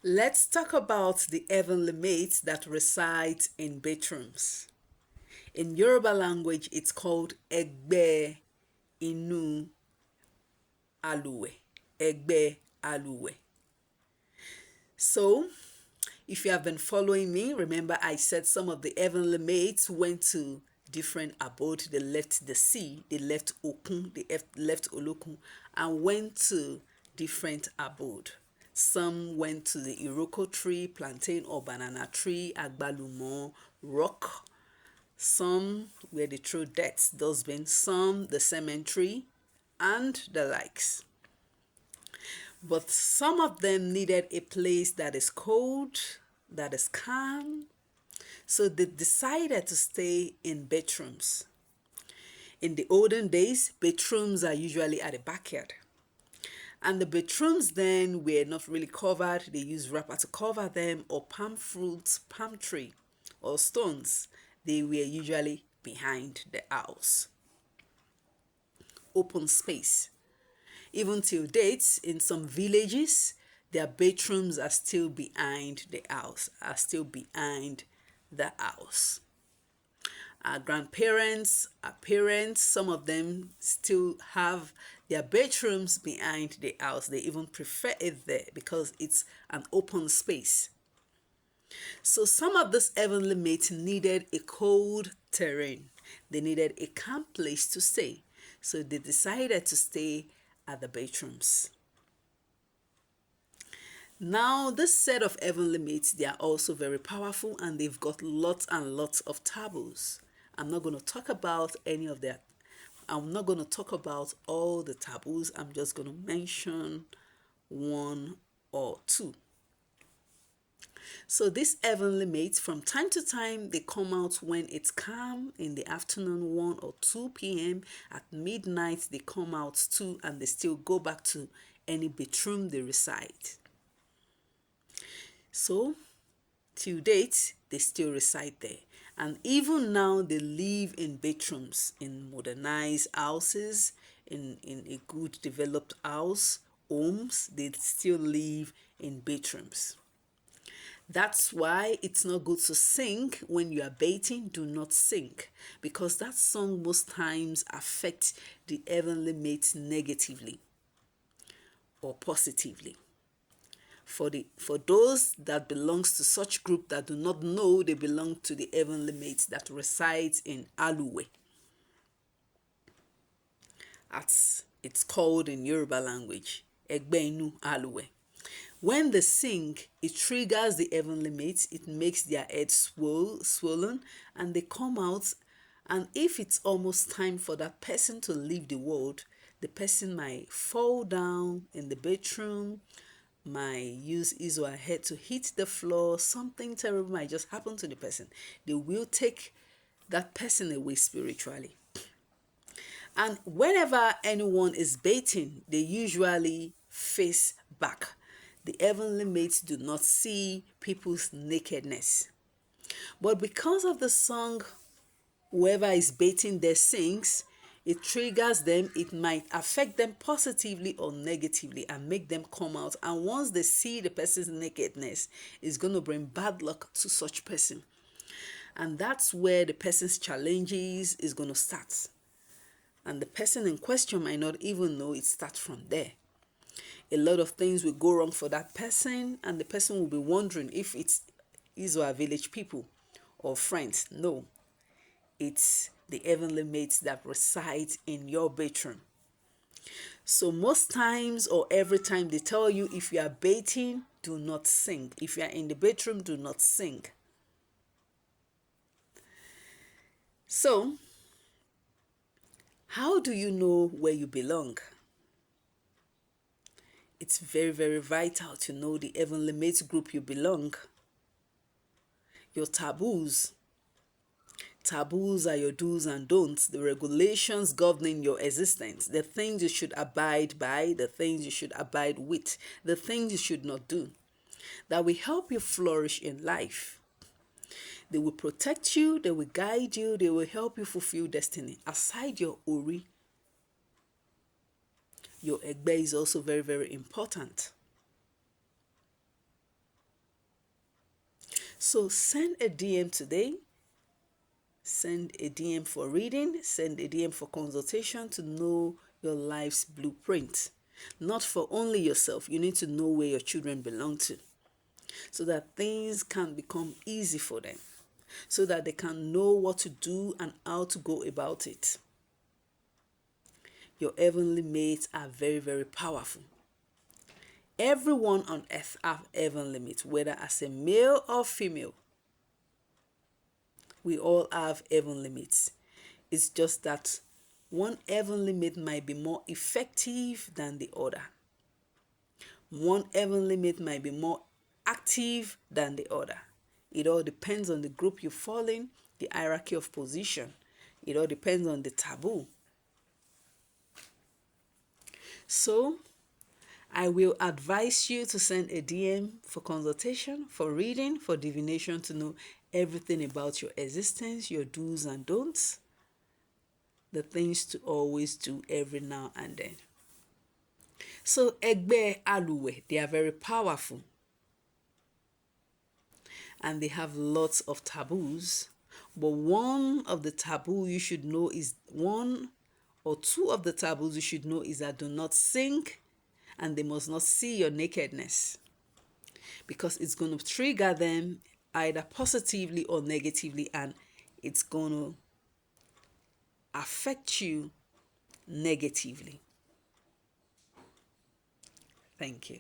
Let's talk about the heavenly mates that reside in bedrooms. In Yoruba language, it's called Egbe inu Aluwe. Egbe Aluwe. So, if you have been following me, remember I said some of the heavenly mates went to different abode. They left the sea, they left Okun, they left Olokun, and went to different abode. Some went to the Iroko tree, plantain or banana tree, Agbalumo, rock. Some where they throw deaths, dustbin. Some the cemetery, and the likes. But some of them needed a place that is cold, that is calm. So they decided to stay in bedrooms. In the olden days, bedrooms are usually at the backyard. And the bedrooms then were not really covered. They used wrapper to cover them, or palm fruits, palm tree, or stones. They were usually behind the house. Open space. Even till date, in some villages, their bedrooms are still behind the house, Our grandparents, our parents, some of them still have their bedrooms behind the house. They even prefer it there because it's an open space. So some of this heavenly mates needed a cold terrain. They needed a calm place to stay. So they decided to stay at the bedrooms. Now, this set of heavenly mates, they are also very powerful and they've got lots and lots of taboos. I'm not going to talk about any of that. I'm not going to talk about all the taboos. I'm just going to mention one or two. So these heavenly mates, from time to time, they come out when it's calm in the afternoon, 1 or 2 p.m. At midnight, they come out too, and they still go back to any bedroom they reside. So, till date, they still reside there. And even now, they live in bedrooms, in modernized houses, in a good developed house, homes, they still live in bedrooms. That's why it's not good to sing when you are bathing. Do not sing, because that song most times affects the heavenly mates negatively or positively. For those that belongs to such group that do not know they belong to the heavenly mates that resides in Aluwe. As it's called in Yoruba language, Egbe inu Aluwe. When they sing, it triggers the heavenly mates, it makes their heads swollen, and they come out. And if it's almost time for that person to leave the world, the person might fall down in the bedroom, might use his or her head to hit the floor. Something terrible might just happen to the person. They will take that person away spiritually. And whenever anyone is bathing, they usually face back. The heavenly mates do not see people's nakedness. But because of the song, whoever is bathing there sings, it triggers them. It might affect them positively or negatively and make them come out. And once they see the person's nakedness, it's going to bring bad luck to such person. And that's where the person's challenges is going to start. And the person in question might not even know it starts from there. A lot of things will go wrong for that person, and the person will be wondering if it's his or her village people or friends. No, it's the heavenly mates that reside in your bedroom. So most times or every time they tell you, if you are bathing, do not sing. If you are in the bedroom, do not sing. So, how do you know where you belong? It's very, very vital to know the heavenly mates group you belong. Your taboos. Taboos are your do's and don'ts, the regulations governing your existence, the things you should abide by, the things you should abide with, the things you should not do, that will help you flourish in life. They will protect you, they will guide you, they will help you fulfill destiny. Aside your Ori, your Egbe is also very, very important. So send a DM today. Send a DM for reading. Send a DM for consultation to know your life's blueprint. Not for only yourself. You need to know where your children belong to, so that things can become easy for them, so that they can know what to do and how to go about it. Your heavenly mates are very, very powerful. Everyone on earth have heavenly mates, whether as a male or female. We all have heavenly mates. It's just that one heavenly mate might be more effective than the other. One heavenly mate might be more active than the other. It all depends on the group you fall in, the hierarchy of position. It all depends on the taboo. So, I will advise you to send a DM for consultation, for reading, for divination, to know everything about your existence, your do's and don'ts, the things to always do every now and then. So Egbe, Aluwe, they are very powerful and they have lots of taboos. But one of the taboo you should know is one or two of the taboos you should know is that do not sing and they must not see your nakedness, because it's going to trigger them either positively or negatively, and it's going to affect you negatively. Thank you.